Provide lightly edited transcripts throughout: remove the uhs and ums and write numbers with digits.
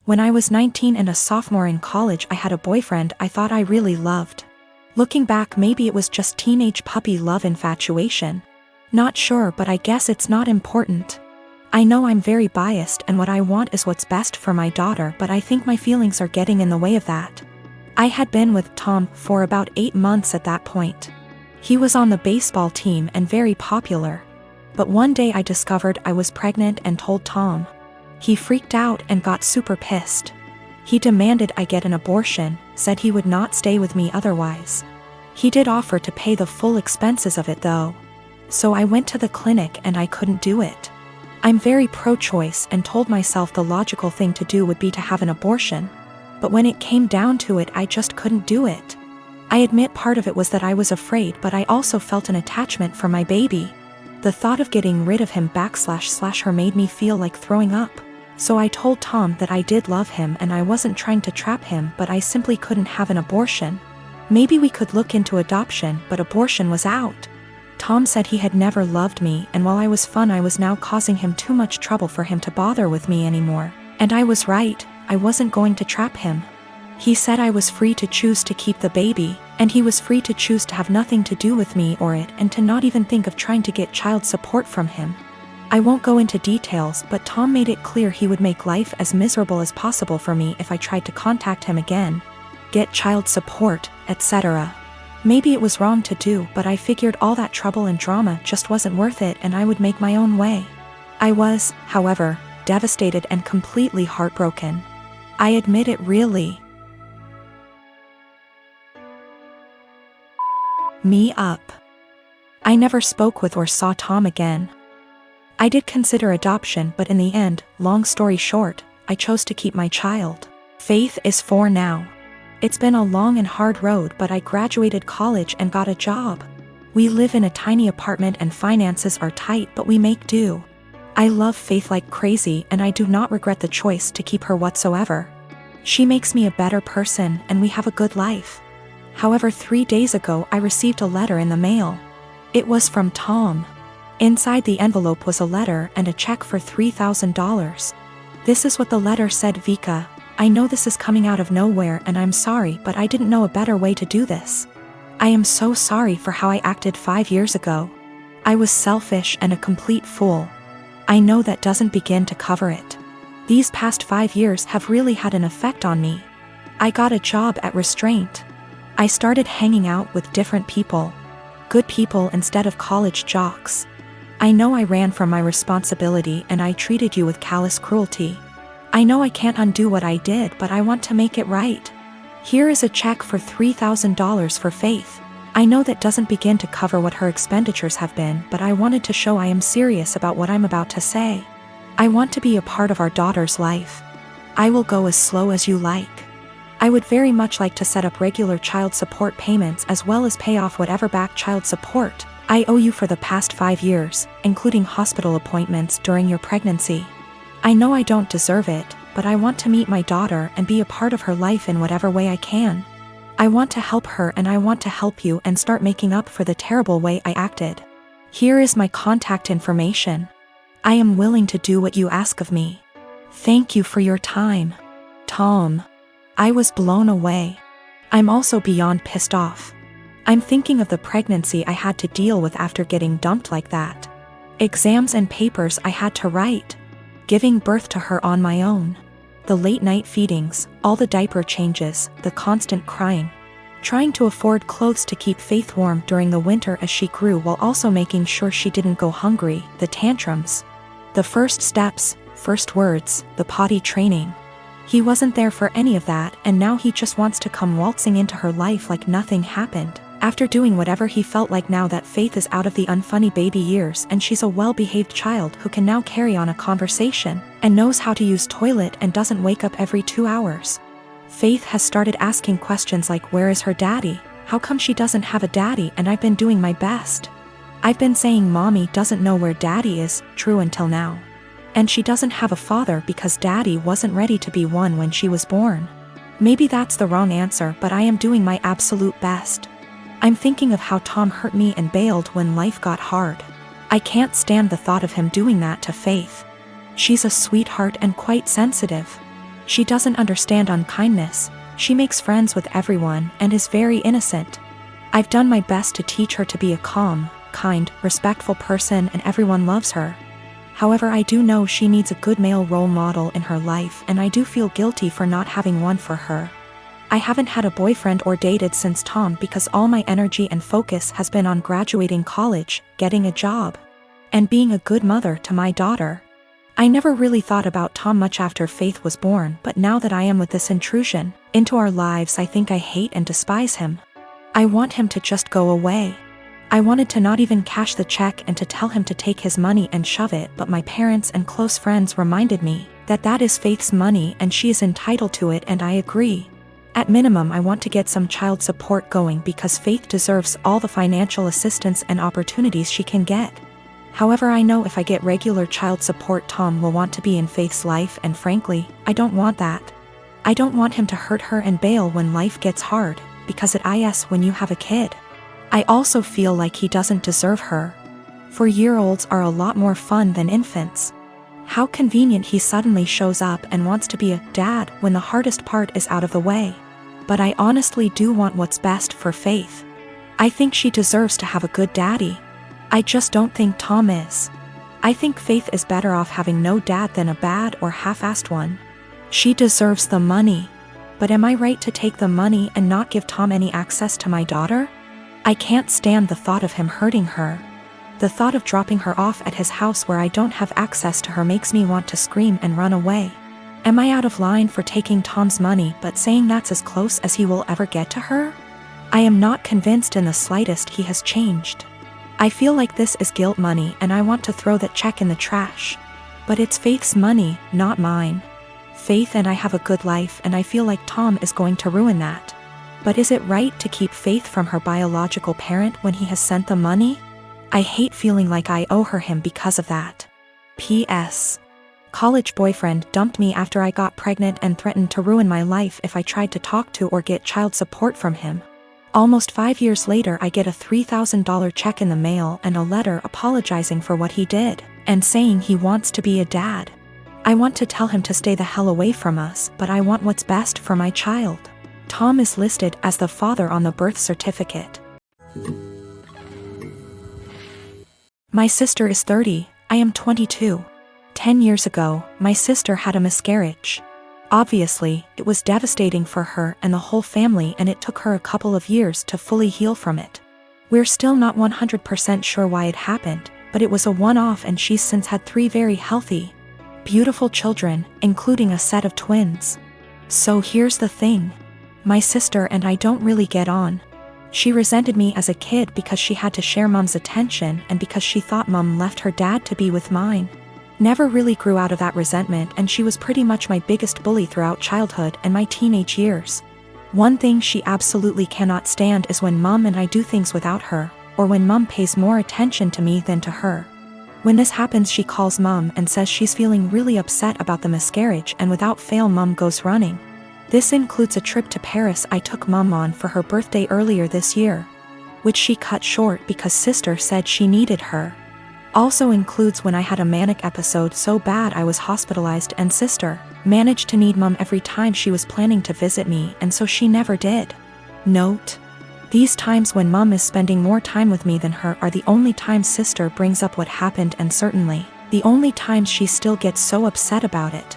When I was 19 and a sophomore in college, I had a boyfriend I thought I really loved. Looking back, maybe it was just teenage puppy love infatuation. Not sure, but I guess it's not important. I know I'm very biased and what I want is what's best for my daughter, but I think my feelings are getting in the way of that. I had been with Tom for about 8 months at that point. He was on the baseball team and very popular. But one day I discovered I was pregnant and told Tom. He freaked out and got super pissed. He demanded I get an abortion, said he would not stay with me otherwise. He did offer to pay the full expenses of it though. So I went to the clinic and I couldn't do it. I'm very pro-choice and told myself the logical thing to do would be to have an abortion. But when it came down to it, I just couldn't do it. I admit part of it was that I was afraid, but I also felt an attachment for my baby. The thought of getting rid of him / her made me feel like throwing up. So I told Tom that I did love him and I wasn't trying to trap him, but I simply couldn't have an abortion. Maybe we could look into adoption, but abortion was out. Tom said he had never loved me, and while I was fun, I was now causing him too much trouble for him to bother with me anymore. And I was right, I wasn't going to trap him. He said I was free to choose to keep the baby, and he was free to choose to have nothing to do with me or it, and to not even think of trying to get child support from him. I won't go into details, but Tom made it clear he would make life as miserable as possible for me if I tried to contact him again, get child support, etc. Maybe it was wrong to do, but I figured all that trouble and drama just wasn't worth it and I would make my own way. I was, however, devastated and completely heartbroken. I admit it really me up. I never spoke with or saw Tom again. I did consider adoption, but in the end, long story short, I chose to keep my child. Faith is 4 now. It's been a long and hard road, but I graduated college and got a job. We live in a tiny apartment and finances are tight, but we make do. I love Faith like crazy and I do not regret the choice to keep her whatsoever. She makes me a better person and we have a good life. However, 3 days ago I received a letter in the mail. It was from Tom. Inside the envelope was a letter and a check for $3,000. This is what the letter said: Vika, I know this is coming out of nowhere and I'm sorry, but I didn't know a better way to do this. I am so sorry for how I acted 5 years ago. I was selfish and a complete fool. I know that doesn't begin to cover it. These past 5 years have really had an effect on me. I got a job at Restraint. I started hanging out with different people. Good people instead of college jocks. I know I ran from my responsibility and I treated you with callous cruelty. I know I can't undo what I did, but I want to make it right. Here is a check for $3,000 for Faith. I know that doesn't begin to cover what her expenditures have been, but I wanted to show I am serious about what I'm about to say. I want to be a part of our daughter's life. I will go as slow as you like. I would very much like to set up regular child support payments as well as pay off whatever back child support I owe you for the past 5 years, including hospital appointments during your pregnancy. I know I don't deserve it, but I want to meet my daughter and be a part of her life in whatever way I can. I want to help her and I want to help you and start making up for the terrible way I acted. Here is my contact information. I am willing to do what you ask of me. Thank you for your time. Tom. I was blown away. I'm also beyond pissed off. I'm thinking of the pregnancy I had to deal with after getting dumped like that. Exams and papers I had to write. Giving birth to her on my own. The late night feedings, all the diaper changes, the constant crying. Trying to afford clothes to keep Faith warm during the winter as she grew while also making sure she didn't go hungry, the tantrums. The first steps, first words, the potty training. He wasn't there for any of that, and now he just wants to come waltzing into her life like nothing happened. After doing whatever he felt like now that Faith is out of the unfunny baby years and she's a well-behaved child who can now carry on a conversation, and knows how to use toilet and doesn't wake up every 2 hours. Faith has started asking questions like, where is her daddy? How come she doesn't have a daddy? And I've been doing my best. I've been saying mommy doesn't know where daddy is, true until now. And she doesn't have a father because daddy wasn't ready to be one when she was born. Maybe that's the wrong answer, but I am doing my absolute best. I'm thinking of how Tom hurt me and bailed when life got hard. I can't stand the thought of him doing that to Faith. She's a sweetheart and quite sensitive. She doesn't understand unkindness. She makes friends with everyone and is very innocent. I've done my best to teach her to be a calm, kind, respectful person, and everyone loves her. However, I do know she needs a good male role model in her life, and I do feel guilty for not having one for her. I haven't had a boyfriend or dated since Tom because all my energy and focus has been on graduating college, getting a job, and being a good mother to my daughter. I never really thought about Tom much after Faith was born, but now that I am with this intrusion into our lives, I think I hate and despise him. I want him to just go away. I wanted to not even cash the check and to tell him to take his money and shove it, but my parents and close friends reminded me that that is Faith's money and she is entitled to it, and I agree. At minimum, I want to get some child support going because Faith deserves all the financial assistance and opportunities she can get. However, I know if I get regular child support, Tom will want to be in Faith's life, and frankly, I don't want that. I don't want him to hurt her and bail when life gets hard, because it is when you have a kid. I also feel like he doesn't deserve her. 4-year-olds are a lot more fun than infants. How convenient he suddenly shows up and wants to be a dad when the hardest part is out of the way. But I honestly do want what's best for Faith. I think she deserves to have a good daddy. I just don't think Tom is. I think Faith is better off having no dad than a bad or half-assed one. She deserves the money. But am I right to take the money and not give Tom any access to my daughter? I can't stand the thought of him hurting her. The thought of dropping her off at his house where I don't have access to her makes me want to scream and run away. Am I out of line for taking Tom's money but saying that's as close as he will ever get to her? I am not convinced in the slightest he has changed. I feel like this is guilt money and I want to throw that check in the trash. But it's Faith's money, not mine. Faith and I have a good life, and I feel like Tom is going to ruin that. But is it right to keep Faith from her biological parent when he has sent the money? I hate feeling like I owe her him because of that. P.S. College boyfriend dumped me after I got pregnant and threatened to ruin my life if I tried to talk to or get child support from him. Almost 5 years later, I get a $3,000 check in the mail and a letter apologizing for what he did and saying he wants to be a dad. I want to tell him to stay the hell away from us, but I want what's best for my child. Tom is listed as the father on the birth certificate. My sister is 30, I am 22. 10 years ago, my sister had a miscarriage. Obviously, it was devastating for her and the whole family, and it took her a couple of years to fully heal from it. We're still not 100% sure why it happened, but it was a one-off, and she's since had 3 very healthy, beautiful children, including a set of twins. So here's the thing. My sister and I don't really get on. She resented me as a kid because she had to share Mom's attention and because she thought Mom left her dad to be with mine. Never really grew out of that resentment, and she was pretty much my biggest bully throughout childhood and my teenage years. One thing she absolutely cannot stand is when Mom and I do things without her, or when Mom pays more attention to me than to her. When this happens, she calls Mom and says she's feeling really upset about the miscarriage, and without fail Mom goes running. This includes a trip to Paris I took Mom on for her birthday earlier this year, which she cut short because sister said she needed her. Also includes when I had a manic episode so bad I was hospitalized, and sister managed to need Mom every time she was planning to visit me, and so she never did. Note: these times when Mom is spending more time with me than her are the only times sister brings up what happened, and certainly the only times she still gets so upset about it.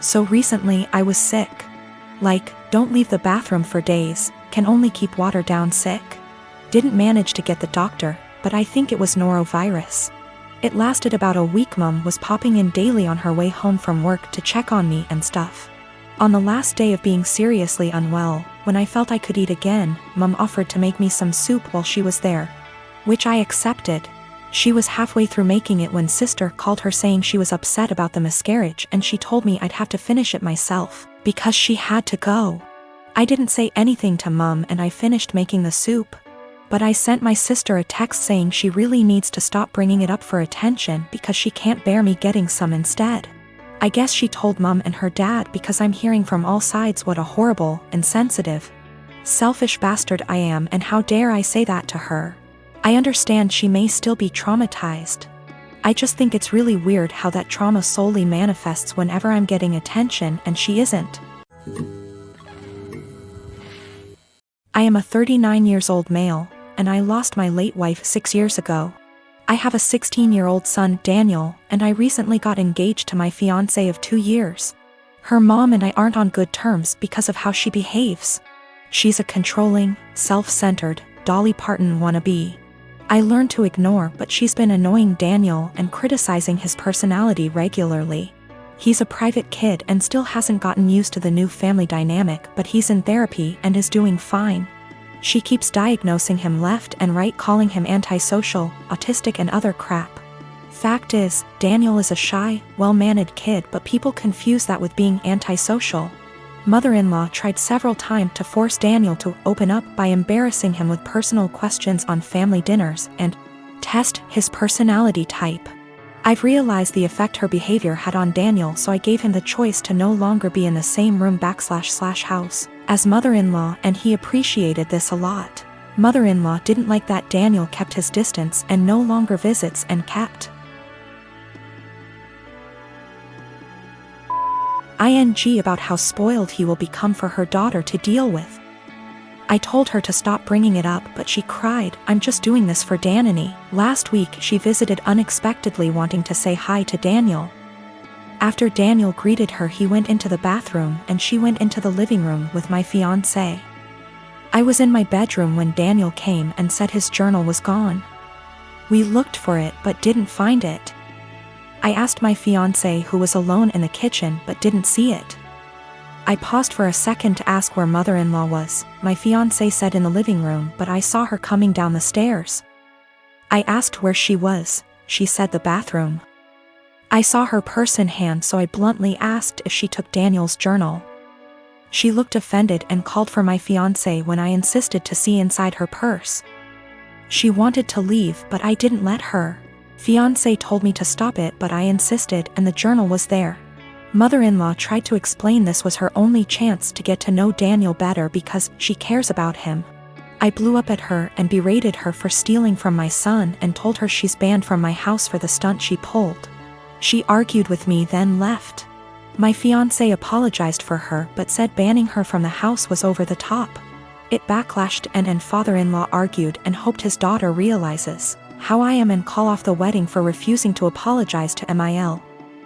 So recently I was sick. Like, don't leave the bathroom for days, can only keep water down sick. Didn't manage to get the doctor, but I think it was norovirus. It lasted about a week. Mom was popping in daily on her way home from work to check on me and stuff. On the last day of being seriously unwell, when I felt I could eat again, Mom offered to make me some soup while she was there, which I accepted. She was halfway through making it when sister called her saying she was upset about the miscarriage, and she told me I'd have to finish it myself because she had to go. I didn't say anything to Mom and I finished making the soup. But I sent my sister a text saying she really needs to stop bringing it up for attention because she can't bear me getting some instead. I guess she told Mom and her dad because I'm hearing from all sides what a horrible, insensitive, selfish bastard I am, and how dare I say that to her. I understand she may still be traumatized. I just think it's really weird how that trauma solely manifests whenever I'm getting attention and she isn't. I am a 39 years old male, and I lost my late wife 6 years ago. I have a 16-year-old son, Daniel, and I recently got engaged to my fiancé of 2 years. Her mom and I aren't on good terms because of how she behaves. She's a controlling, self-centered, Dolly Parton wannabe. I learned to ignore, but she's been annoying Daniel and criticizing his personality regularly. He's a private kid and still hasn't gotten used to the new family dynamic, but he's in therapy and is doing fine. She keeps diagnosing him left and right, calling him antisocial, autistic and other crap. Fact is, Daniel is a shy, well-mannered kid, but people confuse that with being antisocial. Mother-in-law tried several times to force Daniel to open up by embarrassing him with personal questions on family dinners and test his personality type. I've realized the effect her behavior had on Daniel, so I gave him the choice to no longer be in the same room / house as mother-in-law, and he appreciated this a lot. Mother-in-law didn't like that Daniel kept his distance and no longer visits and kept ing about how spoiled he will become for her daughter to deal with. I told her to stop bringing it up, but she cried, "I'm just doing this for Danny." Last week she visited unexpectedly, wanting to say hi to Daniel. After Daniel greeted her, he went into the bathroom and she went into the living room with my fiancé. I was in my bedroom when Daniel came and said his journal was gone. We looked for it but didn't find it. I asked my fiancé, who was alone in the kitchen, but didn't see it. I paused for a second to ask where mother-in-law was. My fiancé said in the living room, but I saw her coming down the stairs. I asked where she was. She said the bathroom. I saw her purse in hand, so I bluntly asked if she took Daniel's journal. She looked offended and called for my fiancé when I insisted to see inside her purse. She wanted to leave, but I didn't let her. Fiancé told me to stop it, but I insisted, and the journal was there. Mother-in-law tried to explain this was her only chance to get to know Daniel better because she cares about him. I blew up at her and berated her for stealing from my son and told her she's banned from my house for the stunt she pulled. She argued with me, then left. My fiancé apologized for her but said banning her from the house was over the top. It backlashed and father-in-law argued and hoped his daughter realizes how I am and call off the wedding for refusing to apologize to Mil.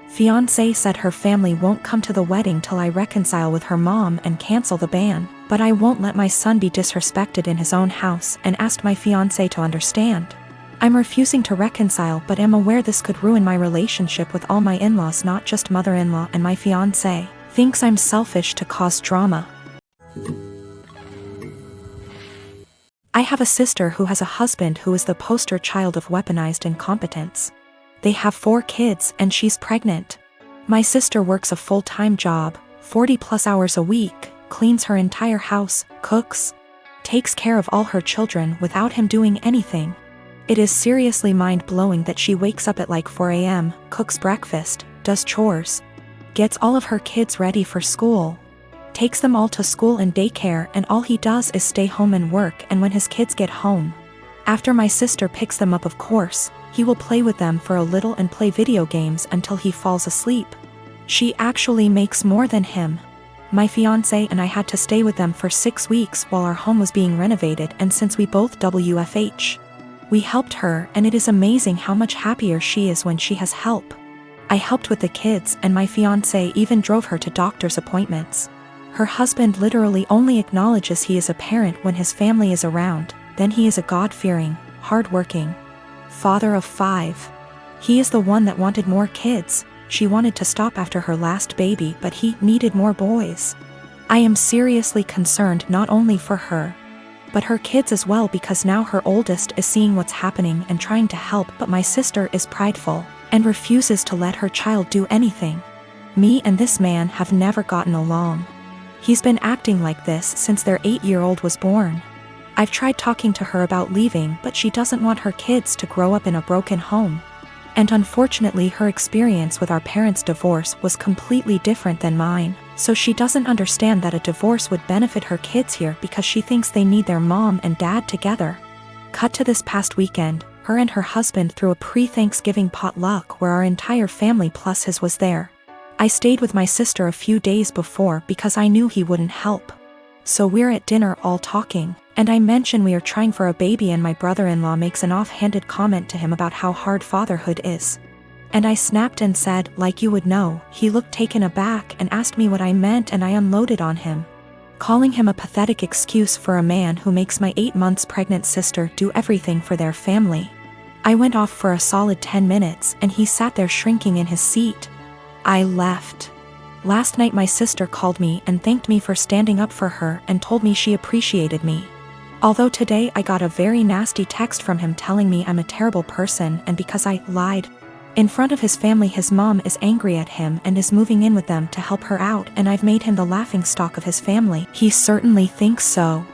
Fiancé said her family won't come to the wedding till I reconcile with her mom and cancel the ban, but I won't let my son be disrespected in his own house and asked my fiancé to understand. I'm refusing to reconcile but am aware this could ruin my relationship with all my in-laws, not just mother-in-law, and my fiancé thinks I'm selfish to cause drama. I have a sister who has a husband who is the poster child of weaponized incompetence. They have 4 kids and she's pregnant. My sister works a full-time job, 40+ hours a week, cleans her entire house, cooks, takes care of all her children without him doing anything. It is seriously mind-blowing that she wakes up at like 4 a.m., cooks breakfast, does chores, gets all of her kids ready for school, takes them all to school and daycare, and all he does is stay home and work. And when his kids get home, after my sister picks them up, of course, he will play with them for a little and play video games until he falls asleep. She actually makes more than him. My fiancé and I had to stay with them for 6 weeks while our home was being renovated, and since we both WFH, we helped her, and it is amazing how much happier she is when she has help. I helped with the kids, and my fiancé even drove her to doctor's appointments. Her husband literally only acknowledges he is a parent when his family is around, then he is a God-fearing, hard-working father of 5. He is the one that wanted more kids. She wanted to stop after her last baby, but he needed more boys. I am seriously concerned not only for her, but her kids as well, because now her oldest is seeing what's happening and trying to help, but my sister is prideful and refuses to let her child do anything. Me and this man have never gotten along. He's been acting like this since their 8-year-old was born. I've tried talking to her about leaving, but she doesn't want her kids to grow up in a broken home. And unfortunately, her experience with our parents' divorce was completely different than mine, so she doesn't understand that a divorce would benefit her kids here because she thinks they need their mom and dad together. Cut to this past weekend, Her and her husband threw a pre-Thanksgiving potluck where our entire family plus his was there. I stayed with my sister a few days before because I knew he wouldn't help. So we're at dinner all talking, and I mention we are trying for a baby and my brother-in-law makes an offhanded comment to him about how hard fatherhood is. And I snapped and said, like you would know. He looked taken aback and asked me what I meant, and I unloaded on him, calling him a pathetic excuse for a man who makes my 8 months pregnant sister do everything for their family. I went off for a solid 10 minutes and he sat there shrinking in his seat. I left. Last night my sister called me and thanked me for standing up for her and told me she appreciated me. Although today I got a very nasty text from him telling me I'm a terrible person and because I lied in front of his family his mom is angry at him and is moving in with them to help her out, and I've made him the laughingstock of his family. He certainly thinks so.